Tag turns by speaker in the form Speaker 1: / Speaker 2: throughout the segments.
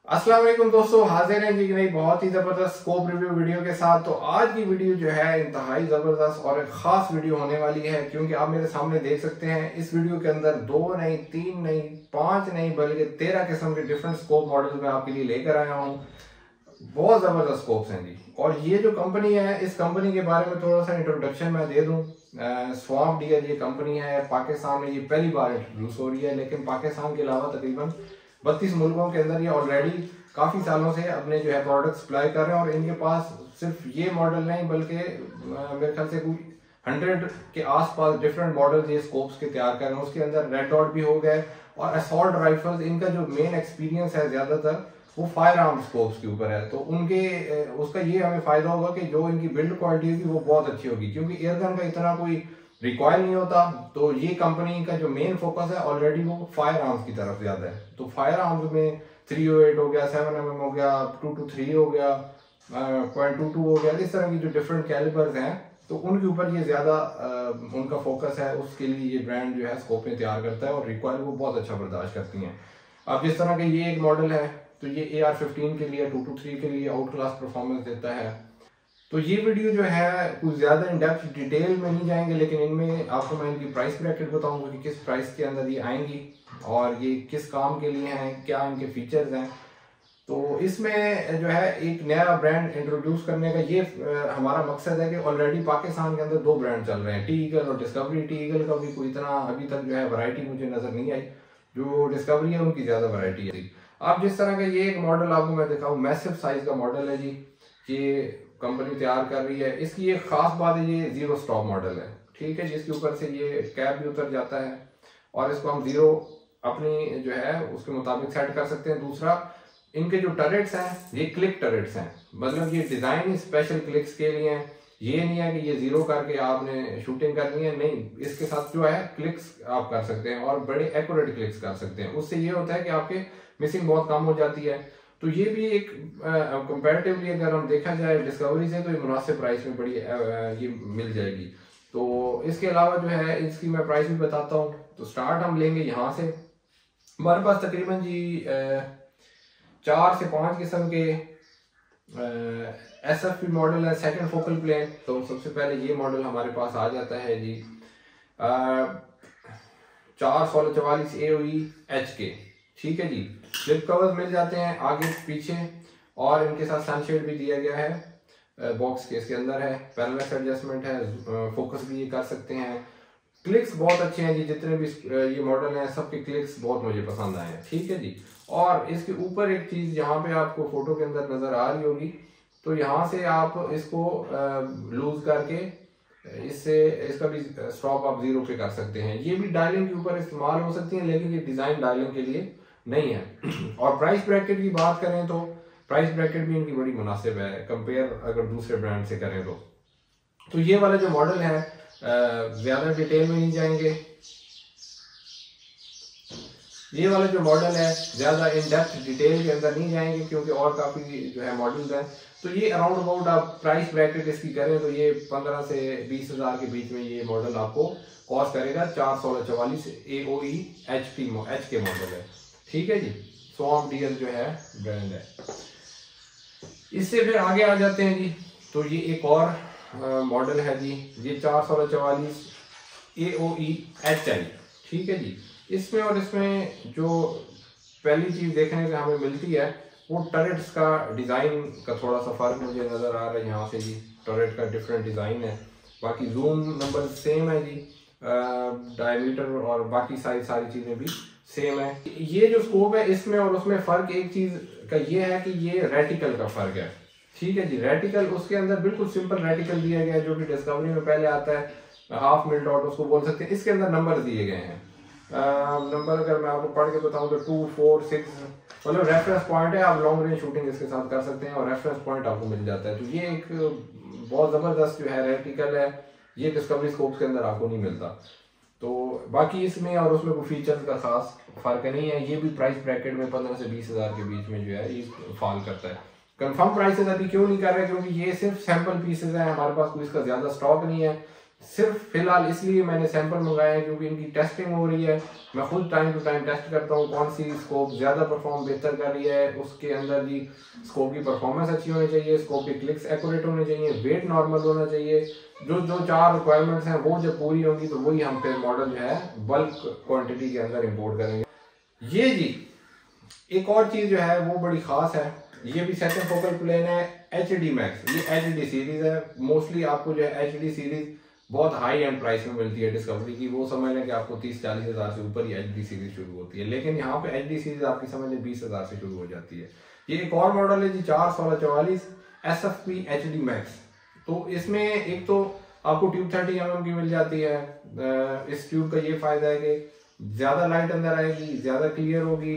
Speaker 1: अस्सलाम वालेकुम दोस्तों, हाजिर हैं जी की नई बहुत ही जबरदस्त स्कोप रिव्यू वीडियो के साथ। तो आज की वीडियो जो है इंतहाई जबरदस्त और एक खास वीडियो होने वाली है, क्योंकि आप मेरे सामने देख सकते हैं इस वीडियो के अंदर 2 नहीं, 3 नहीं, 5 नहीं, बल्कि 13 किस्म के डिफरेंट स्कोप मॉडल मैं आपके लिए लेकर आया हूँ। बहुत जबरदस्त स्कोप्स हैं जी। और ये जो कंपनी है, इस कंपनी के बारे में थोड़ा सा इंट्रोडक्शन मैं दे दूं। स्वाम्प डियर ये कंपनी है, पाकिस्तान में ये पहली बार इंट्रोड्यूस हो रही है, लेकिन पाकिस्तान के अलावा तकरीबन 32 मुल्कों के अंदर ये ऑलरेडी काफ़ी सालों से अपने जो है प्रोडक्ट सप्लाई कर रहे हैं। और इनके पास सिर्फ ये मॉडल नहीं, बल्कि मेरे ख्याल से कोई 100 के आसपास डिफरेंट मॉडल ये स्कोप्स के तैयार कर रहे हैं। उसके अंदर रेड डॉट भी हो गए और असॉल्ट राइफल्स। इनका जो मेन एक्सपीरियंस है ज़्यादातर वो फायर आर्म स्कोप्स के ऊपर है। तो उनके उसका ये हमें फायदा होगा कि जो इनकी बिल्ड क्वालिटी होगी वो बहुत अच्छी होगी, क्योंकि एयरगन का इतना कोई रिकॉयल नहीं होता। तो ये कंपनी का जो मेन फोकस है ऑलरेडी वो फायर आर्म्स की तरफ ज्यादा है। तो फायर आर्म्स में 308 हो गया, 7mm हो गया, 223 हो गया, .22 हो गया, इस तरह की जो डिफरेंट कैलिबर्स हैं, तो उनके ऊपर ये ज्यादा उनका फोकस है। उसके लिए ये ब्रांड जो है स्कोपें तैयार करता है और रिकॉयल वो बहुत अच्छा बर्दाश्त करती हैं। अब जिस तरह का ये एक मॉडल है, तो ये AR-15 के लिए, 223 के लिए आउट क्लास परफॉर्मेंस देता है। तो ये वीडियो जो है कुछ ज़्यादा इन डेप्थ डिटेल में नहीं जाएंगे, लेकिन इनमें आपको मैं इनकी प्राइस ब्रैकेट बताऊंगा कि किस प्राइस के अंदर ये आएंगी और ये किस काम के लिए हैं, क्या इनके फीचर्स हैं। तो इसमें जो है एक नया ब्रांड इंट्रोड्यूस करने का ये हमारा मकसद है कि ऑलरेडी पाकिस्तान के अंदर 2 ब्रांड चल रहे हैं, टी ईगल और डिस्कवरी। टी ईगल का भी कोई इतना अभी तक जो है वैरायटी मुझे नज़र नहीं आई, जो डिस्कवरी है उनकी ज़्यादा वैरायटी है। अब जिस तरह का ये एक मॉडल आपको मैं दिखाऊं, मैसिव साइज का मॉडल है जी, ये कंपनी तैयार कर रही है। इसकी एक खास बात है, ये जीरो स्टॉप मॉडल है, ठीक है, जिसके ऊपर से ये कैप भी उतर जाता है और इसको हम जीरो अपनी जो है उसके मुताबिक सेट कर सकते हैं। दूसरा, इनके जो टरेट्स हैं ये क्लिक टरेट्स हैं, मतलब ये डिजाइन स्पेशल क्लिक्स के लिए हैं। ये नहीं है कि ये जीरो करके आपने शूटिंग करनी है, नहीं, इसके साथ जो है क्लिक्स आप कर सकते हैं और बड़े एक्यूरेट क्लिक्स कर सकते हैं। उससे ये होता है कि आपके मिसिंग बहुत कम हो जाती है। तो ये भी एक कंपैरेटिवली अगर हम देखा जाए डिस्कवरी से, तो ये मुनासिब प्राइस में बड़ी ये मिल जाएगी। तो इसके अलावा जो है इसकी मैं प्राइस भी बताता हूँ। तो स्टार्ट हम लेंगे यहाँ से। हमारे पास तकरीबन जी 4 से 5 किस्म के SFP मॉडल है, सेकंड फोकल प्लेन। तो सबसे पहले ये मॉडल हमारे पास आ जाता है जी 41644 AOE HK, ठीक है जी। स्लिप कवर्स मिल जाते हैं आगे पीछे और इनके साथ सनशेड भी दिया गया है, बॉक्स के इसके अंदर है। पैरालैक्स एडजस्टमेंट है, फोकस भी ये कर सकते हैं। क्लिक्स बहुत अच्छे हैं जी, जितने भी ये मॉडल हैं सबके क्लिक्स बहुत मुझे पसंद आए हैं, ठीक है जी। और इसके ऊपर एक चीज़ यहाँ पे आपको फोटो के अंदर नज़र आ रही होगी, तो यहाँ से आप इसको लूज करके इससे इसका भी स्टॉप आप जीरो पे कर सकते हैं। ये भी डायलिंग के ऊपर इस्तेमाल हो सकती है, लेकिन ये डिज़ाइन डायलिंग के लिए नहीं है। और प्राइस ब्रैकेट की बात करें तो प्राइस ब्रैकेट भी इनकी बड़ी मुनासिब है कंपेयर अगर दूसरे ब्रांड से करें तो ये वाला जो मॉडल है ज़्यादा डिटेल में नहीं जाएंगे। ये वाला जो मॉडल है ज़्यादा इन डेप्थ डिटेल के अंदर नहीं जाएंगे, क्योंकि और काफ़ी जो है मॉडल्स हैं। तो ये अराउंड अबाउट आप प्राइस ब्रैकेट इसकी करें तो ये 15 से 20 हज़ार के बीच में ये मॉडल आपको कॉस्ट करेगा। 41644 AOE HK मॉडल है, ठीक है जी। स्वाम्प डियर जो है ब्रांड है। इससे फिर आगे आ जाते हैं जी। तो ये एक और मॉडल है जी, ये 41644 AOE HI, ठीक है जी। इसमें और इसमें जो पहली चीज देखने को हमें मिलती है वो टरेट्स का डिजाइन का थोड़ा सा फर्क मुझे नजर आ रहा है यहाँ से जी। टरेट का डिफरेंट डिजाइन है, बाकी जूम नंबर सेम है जी, डायमीटर और बाकी सारी चीजें भी सेम है। ये जो स्कोप है इसमें और उसमें फर्क एक चीज का ये है कि ये रेटिकल का फर्क है, ठीक है जी। रेटिकल उसके अंदर बिल्कुल सिंपल रेटिकल दिया गया है, जो कि डिस्कवरी में पहले आता है, हाफ मिल डॉट उसको बोल सकते हैं। इसके अंदर नंबर दिए गए हैं, नंबर अगर मैं आपको पढ़ के बताऊं तो 2, 4, 6 मतलब रेफरेंस पॉइंट है। आप लॉन्ग रेंज शूटिंग इसके साथ कर सकते हैं और रेफरेंस पॉइंट आपको मिल जाता है। तो ये एक बहुत ज़बरदस्त जो है रेटिकल है, ये डिस्कवरी स्कोप के अंदर आपको नहीं मिलता। तो बाकी इसमें और उसमें कोई फीचर्स का खास फर्क नहीं है। ये भी प्राइस ब्रैकेट में 15 से 20 हज़ार के बीच में जो है ये फॉल करता है। कंफर्म प्राइसेस अभी क्यों नहीं कर रहे, क्योंकि ये सिर्फ सैंपल पीसेस हैं, हमारे पास कोई इसका ज़्यादा स्टॉक नहीं है। सिर्फ फिलहाल इसलिए मैंने सैंपल मंगाए हैं क्योंकि इनकी टेस्टिंग हो रही है। मैं खुद टाइम टू टाइम टेस्ट करता हूँ कौन सी स्कोप ज़्यादा परफॉर्म बेहतर कर रही है, उसके अंदर जी स्कोप की परफॉर्मेंस अच्छी होनी चाहिए, स्कोप के क्लिक्स एक्यूरेट होने चाहिए, वेट नॉर्मल होना चाहिए। जो जो 4 रिक्वायरमेंट्स हैं वो जब पूरी होंगी तो वही हम फिर मॉडल जो है बल्क क्वान्टिटी के अंदर इम्पोर्ट करेंगे। ये जी एक और चीज़ जो है वो बड़ी ख़ास है, ये भी सेकंड फोकल प्लेन है HD मैक्स। ये HD सीरीज़ है। मोस्टली आपको जो है HD सीरीज़ बहुत हाई एंड प्राइस में मिलती है डिस्कवरी की, वो समझ लें कि आपको 30-40 हज़ार से ऊपर ही HD सीरीज शुरू होती है, लेकिन यहाँ पे HD सीरीज आपकी समझ लें 20 हज़ार से शुरू हो जाती है। ये एक और मॉडल है जी 41644 SFP HD मैक्स। तो इसमें एक तो आपको ट्यूब 30 mm की मिल जाती है। इस ट्यूब का ये फायदा है कि ज्यादा लाइट अंदर आएगी, ज्यादा क्लियर होगी,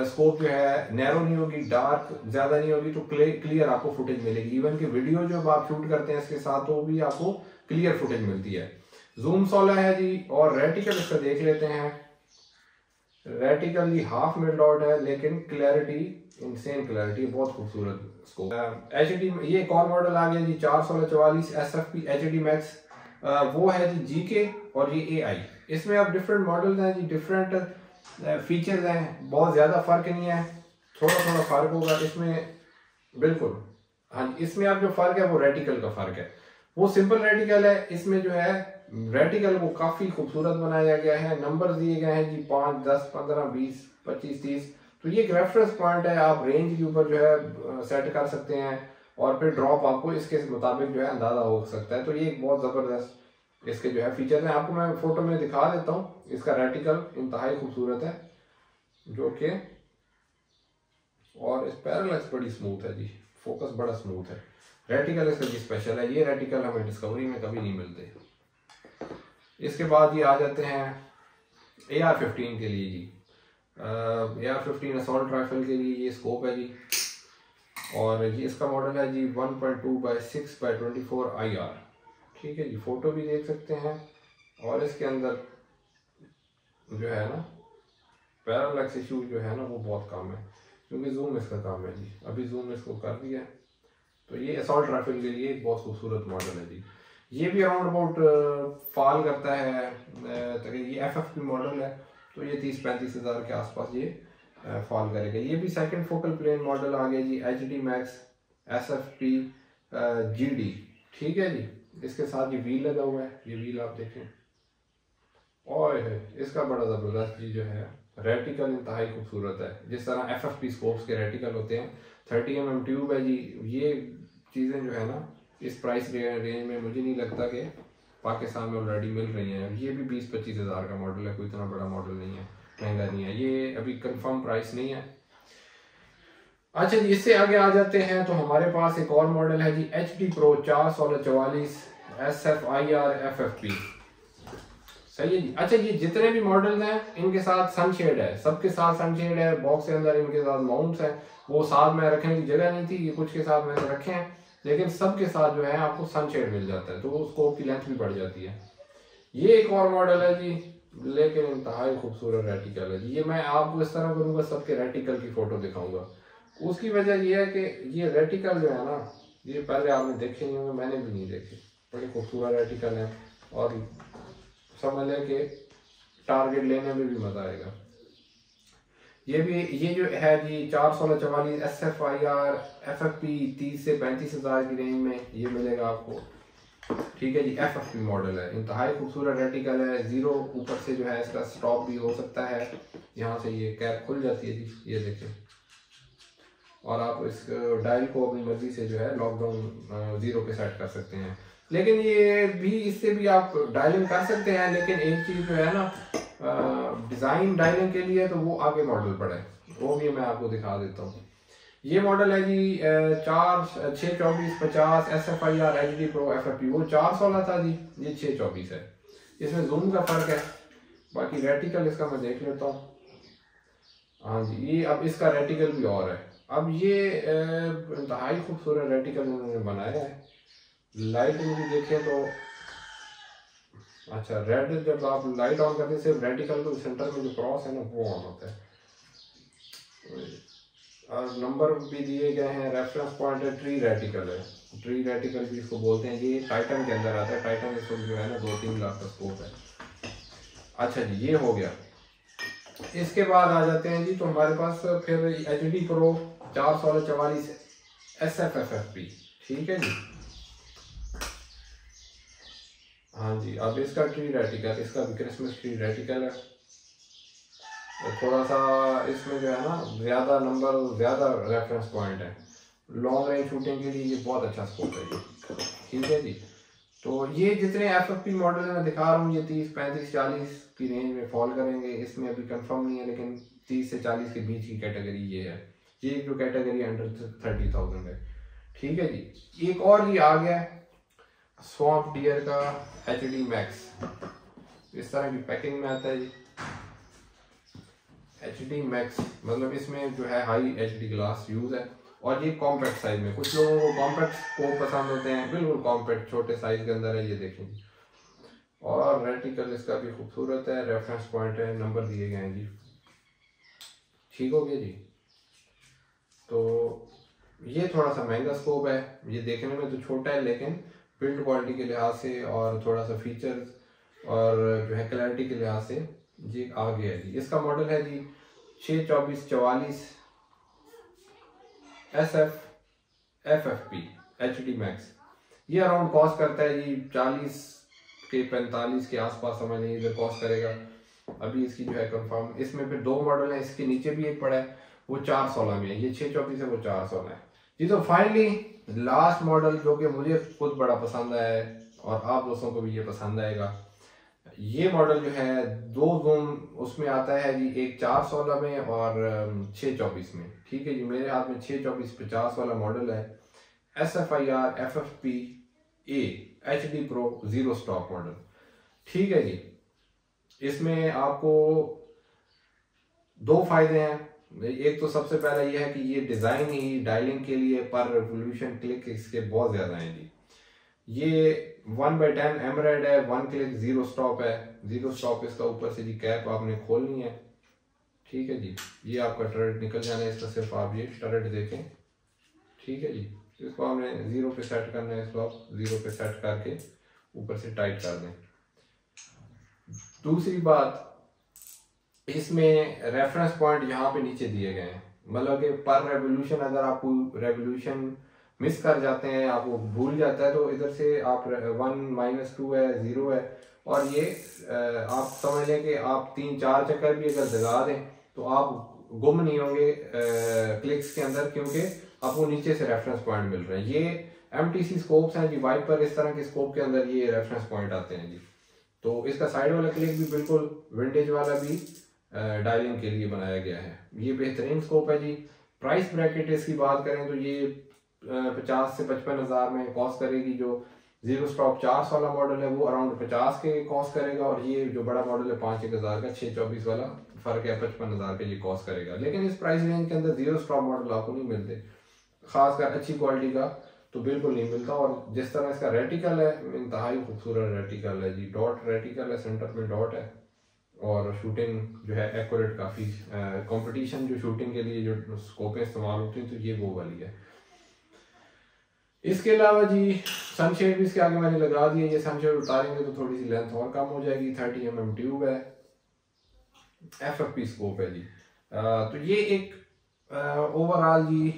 Speaker 1: स्कोप जो है नैरो नहीं होगी, डार्क ज्यादा नहीं होगी, तो क्लियर आपको फुटेज मिलेगी। इवन कि वीडियो जब आप शूट करते हैं इसके साथ तो भी आपको क्लियर फुटेज मिलती है। जूम 16 है जी, और रेटिकल इसका देख लेते हैं। रेटिकल जी हाफ मिल डॉट है, लेकिन क्लैरिटी इनसेन क्लैरिटी, बहुत खूबसूरत स्कोप। HD ये एक और मॉडल आ गया जी 41644 SFP HD मैक्स। वो है जी GK और ये AI। इसमें अब डिफरेंट मॉडल्स हैं जी, डिफरेंट फीचर्स हैं, बहुत ज़्यादा फर्क नहीं है, थोड़ा थोड़ा फर्क होगा इसमें बिल्कुल। हाँ, इसमें अब जो फर्क है वो रेटिकल का फर्क है। वो सिंपल रेटिकल है, इसमें जो है रेटिकल को काफ़ी खूबसूरत बनाया गया है। नंबर दिए गए हैं जी 5, 10, 15, 20, 25, 30। तो ये एक रेफरेंस पॉइंट है, आप रेंज के ऊपर जो है सेट कर सकते हैं और फिर ड्रॉप आपको इसके मुताबिक जो है अंदाज़ा हो सकता है। तो ये एक बहुत ज़बरदस्त इसके जो है फीचर हैं, आपको मैं फोटो में दिखा देता हूँ। इसका रेटिकल इंतहाई खूबसूरत है जो कि, और इस पैरेलक्स बड़ी स्मूथ है जी, फोकस बड़ा स्मूथ है। रेटिकल इसका जी स्पेशल है, ये रेटिकल हमें डिस्कवरी में कभी नहीं मिलते। इसके बाद ये आ जाते हैं AR-15 के लिए जी। AR-15 असॉल्ट राइफल के लिए ये स्कोप है जी, और ये इसका मॉडल है जी 1.2x6x24 IR। ठीक है जी, फोटो भी देख सकते हैं, और इसके अंदर जो है ना पैरालैक्स इशू जो है ना वो बहुत कम है, क्योंकि जूम इसका काम है जी। अभी जूम इसको कर दिया, तो ये असॉल्ट राइफल के लिए एक बहुत खूबसूरत मॉडल है जी। ये भी अराउंड अबाउट फॉल करता है, तो ये FFP मॉडल है, तो ये 30-35 हज़ार के आसपास ये फॉल करेगा। ये भी सेकंड फोकल प्लेन मॉडल आ गया जी HD मैक्स SFP GD। ठीक है जी, इसके साथ ये व्हील लगा हुआ है, ये व्हील आप देखें, और इसका बड़ा ज़बरदस्त जी जो है रेटिकल इंतहाई खूबसूरत है। जिस तरह FFP स्कोप्स के रेटिकल होते हैं, 30 mm ट्यूब है जी। ये चीज़ें जो है ना इस प्राइस रेंज में मुझे नहीं लगता कि पाकिस्तान में ऑलरेडी मिल रही हैं। ये भी 20-25 हज़ार का मॉडल है, कोई इतना बड़ा मॉडल नहीं है, महंगा नहीं है, ये अभी कंफर्म प्राइस नहीं है। अच्छा जी, इससे आगे आ जाते हैं तो हमारे पास एक और मॉडल है जी HD Pro 41644 SFIR FFP। सही है जी। अच्छा, ये जितने भी मॉडल्स हैं इनके साथ सनशेड है, सबके साथ सनशेड है। बॉक्स के अंदर इनके साथ माउंट्स हैं, वो साथ में रखने की जगह नहीं थी, ये कुछ के साथ मैंने रखे हैं, लेकिन सबके साथ जो है आपको सनशेड मिल जाता है, तो वो स्कोप की लेंथ भी बढ़ जाती है। ये एक और मॉडल है जी, लेकिन इंतहाई खूबसूरत रेटिकल है जी। ये मैं आपको इस तरह करूँगा, सबके रेटिकल की फोटो दिखाऊंगा। उसकी वजह यह है कि ये रेटिकल जो है ना, ये पहले आपने देखे नहीं होंगे, मैंने भी नहीं देखे, बड़े खूबसूरत रेटिकल है, और समझ लें कि टारगेट लेने में भी मजा आएगा। ये जो है जी 41644 SFIR FFP 30 से 35 हज़ार की रेंज में ये मिलेगा आपको। ठीक है जी, FFP मॉडल है, इंतहाई खूबसूरत रेटिकल है। जीरो ऊपर से जो है इसका स्टॉप भी हो सकता है, यहाँ से ये कैप खुल जाती है जी, ये देखें, और आप इस डायल को अपनी मर्जी से जो है लॉकडाउन 0 पे सेट कर सकते हैं। लेकिन ये भी, इससे भी आप डायलिंग कर सकते हैं, लेकिन एक चीज़ जो है ना डिज़ाइन डायलिंग के लिए, तो वो आगे मॉडल पड़ा है, वो भी मैं आपको दिखा देता हूँ। ये मॉडल है जी 62450 SFIR HD Pro FFP। वो 416 था जी, ये 624 है। इसमें जूम का फर्क है, बाकी रेटिकल इसका मैं देख लेता हूँ। हाँ जी, ये अब इसका रेटिकल भी और है। अब ये इंतहाई खूबसूरत रेटिकल उन्होंने बनाया है। लाइट में भी देखें तो अच्छा, रेड जब आप लाइट ऑन करते हैं सिर्फ रेटिकल तो सेंटर में जो क्रॉस है ना वो ऑन होता है। और नंबर भी दिए गए हैं। रेफरेंस पॉइंट है, ट्री रेटिकल है, ट्री रेटिकल भी इसको बोलते हैं। ये टाइटन के अंदर आता है। टाइटन इसको जो है ना 2-3 लाख का स्कोप है। अच्छा जी, ये हो गया। इसके बाद आ जाते हैं जी, तो हमारे पास फिर HD Pro 444 SFFFP, ठीक है जी। हाँ जी, अब इसका ट्री रेटिकल, इसका भी क्रिसमस ट्री रेटिकल है। थोड़ा सा इसमें जो है ना ज़्यादा नंबर, ज़्यादा रेफरेंस पॉइंट है। लॉन्ग रेंज शूटिंग के लिए ये बहुत अच्छा स्कोप है जी, ठीक है जी। तो ये जितने FFP मॉडल मैं दिखा रहा हूँ ये 30, 35, 40 की रेंज में फॉल करेंगे। इसमें अभी कंफर्म नहीं है, लेकिन 30 से 40 के बीच की कैटेगरी ये है। ये जो कैटेगरी अंडर 30,000 है, ठीक है जी। एक और ये आ गया स्वैम्प डियर का HD Max, इस तरह की पैकिंग में आता है जी। HD Max मतलब इसमें जो है हाई HD ग्लास यूज है, और ये कॉम्पैक्ट साइज में। कुछ लोगों को कॉम्पैक्ट स्कोप पसंद होते हैं, बिल्कुल कॉम्पैक्ट छोटे साइज के अंदर है, ये देखें। और रेटिकल इसका भी खूबसूरत है, रेफरेंस पॉइंट है, नंबर दिए गए हैं जी, ठीक हो गया जी। तो ये थोड़ा सा महंगा स्कोप है, ये देखने में तो छोटा है, लेकिन बिल्ड क्वालिटी के लिहाज से और थोड़ा सा फीचर्स और जो है क्लैरिटी के लिहाज से ये आगे है जी। इसका मॉडल है जी 62444 SFFFP HD Max। ये अराउंड कॉस्ट करता है जी 40 के 45 के आसपास, समझ नहीं इधर कॉस्ट करेगा। अभी इसकी जो है कंफर्म, इसमें फिर 2 मॉडल है, इसके नीचे भी एक पड़ा है, वो 416 में है। ये 624 है, वो 416 है जी। तो फाइनली लास्ट मॉडल जो कि मुझे खुद बड़ा पसंद आया है और आप दोस्तों को भी ये पसंद आएगा, ये मॉडल जो है 2 जूम उसमें आता है जी, एक 416 में और 624 में, ठीक है जी। मेरे हाथ में 624-50 वाला मॉडल है, SFIR FFP A HD Pro 0 stock model, ठीक है जी। इसमें आपको 2 फायदे हैं। एक तो सबसे पहला ये है कि ये डिजाइन ही डायलिंग के लिए पर रेवोल्यूशन क्लिक इसके बहुत ज्यादा हैं जी। ये 1/10 एमरेड है, 1 क्लिक 0 स्टॉप है। 0 स्टॉप इसका ऊपर से जी कैप आपने खोलनी है, ठीक है जी। ये आपका टर्रेट निकल जाना है, इसका सिर्फ आप ये टर्रेट देखें, ठीक है जी। इसको हमने 0 पे सेट करना है, इसको आप 0 पे सेट करके ऊपर से टाइट कर दें। दूसरी बात, इसमें रेफरेंस पॉइंट यहाँ पे नीचे दिए गए हैं, मतलब कि पर रेवोल्यूशन अगर आप रेवोल्यूशन मिस कर जाते हैं, आप वो भूल जाता है, तो इधर से आप 1 -2 है, 0 है, और ये आप समझ लें कि आप 3-4 चक्कर भी अगर लगा दें तो आप गुम नहीं होंगे क्लिक्स के अंदर, क्योंकि आपको नीचे से रेफरेंस पॉइंट मिल रहे हैं। ये MTC स्कोप्स हैं जी, वाइपर इस तरह के स्कोप के अंदर ये रेफरेंस पॉइंट आते हैं जी। तो इसका साइड वाला क्लिक भी बिल्कुल विंटेज वाला भी डायलिंग के लिए बनाया गया है। ये बेहतरीन स्कोप है जी। प्राइस ब्रैकेट इसकी बात करें तो ये 50 से 55 हज़ार में कॉस्ट करेगी। जो 0 स्टॉप 400 वाला मॉडल है वो अराउंड 50 के कॉस्ट करेगा, और ये जो बड़ा मॉडल है 5-1 हज़ार का 624 वाला फर्क है, 55 हज़ार का ये कॉस्ट करेगा। लेकिन इस प्राइस रेंज के अंदर 0 स्टॉप मॉडल आपको नहीं मिलते, खासकर अच्छी क्वालिटी का तो बिल्कुल नहीं मिलता। और जिस तरह इसका रेटिकल है, इंतहाई खूबसूरत रेटिकल है जी। डॉट रेटिकल है, सेंटर में डॉट है, और शूटिंग जो है एक्यूरेट काफ़ी। कंपटीशन जो शूटिंग के लिए जो स्कोपें इस्तेमाल होती हैं तो ये वो वाली है। इसके अलावा जी सनशेड भी इसके आगे मैंने लगा दिया। ये सनशेड उतारेंगे तो थोड़ी सी लेंथ और कम हो जाएगी। 30 mm ट्यूब है, FFP स्कोप है जी। तो ये एक ओवरऑल जी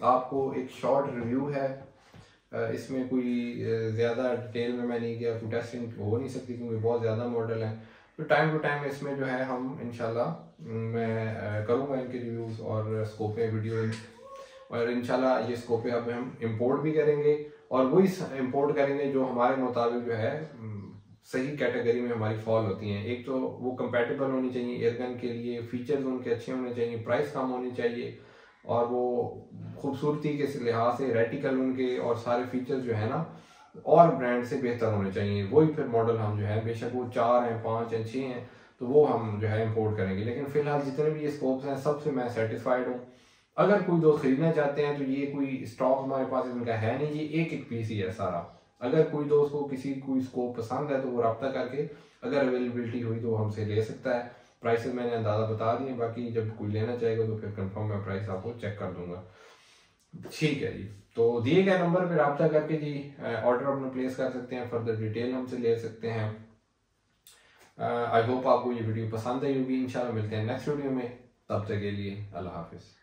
Speaker 1: आपको एक शॉर्ट रिव्यू है। इसमें कोई ज़्यादा डिटेल में मैं नहीं गया, कोई टेस्टिंग हो नहीं सकती क्योंकि बहुत ज़्यादा मॉडल हैं। तो टाइम टू टाइम इसमें जो है हम इंशाल्लाह मैं करूँगा इनके रिव्यूज़ और स्कोपें वीडियो, और इंशाल्लाह ये स्कोपें अब हम इंपोर्ट भी करेंगे, और वही इंपोर्ट करेंगे जो हमारे मुताबिक जो है सही कैटेगरी में हमारी फॉल होती हैं। एक तो वो कंपैटिबल होनी चाहिए एयरगन के लिए, फीचर्स उनके अच्छे होने चाहिए, प्राइस कम होनी चाहिए, और वो खूबसूरती के लिहाज से रेटिकल उनके और सारे फीचर्स जो है ना और ब्रांड से बेहतर होने चाहिए। वही फिर मॉडल हम जो है, बेशक वो 4 हैं, 5 हैं, 6 हैं, तो वो हम जो है इंपोर्ट करेंगे। लेकिन फिलहाल जितने भी ये स्कोप्स हैं सबसे मैं सेटिस्फाइड हूँ। अगर कोई दोस्त खरीदना चाहते हैं तो ये कोई स्टॉक हमारे पास इनका है नहीं, ये एक पीस ही है सारा। अगर कोई दोस्त को किसी कोई स्कोप पसंद है तो वो रब्ता करके अगर अवेलेबिलिटी हुई तो वो हमसे ले सकता है। प्राइसेस मैंने अंदाज़ा बता दिए, बाकी जब कोई लेना चाहेगा तो फिर कंफर्म मैं प्राइस आपको चेक कर दूंगा। ठीक है जी, तो दिए गए नंबर पर रब्ता करके जी ऑर्डर अपना प्लेस कर सकते हैं, फर्दर डिटेल हमसे ले सकते हैं। आई होप आपको ये वीडियो पसंद आई होगी। इंशाल्लाह मिलते हैं नेक्स्ट वीडियो में, तब तक के लिए अल्लाह हाफिज़।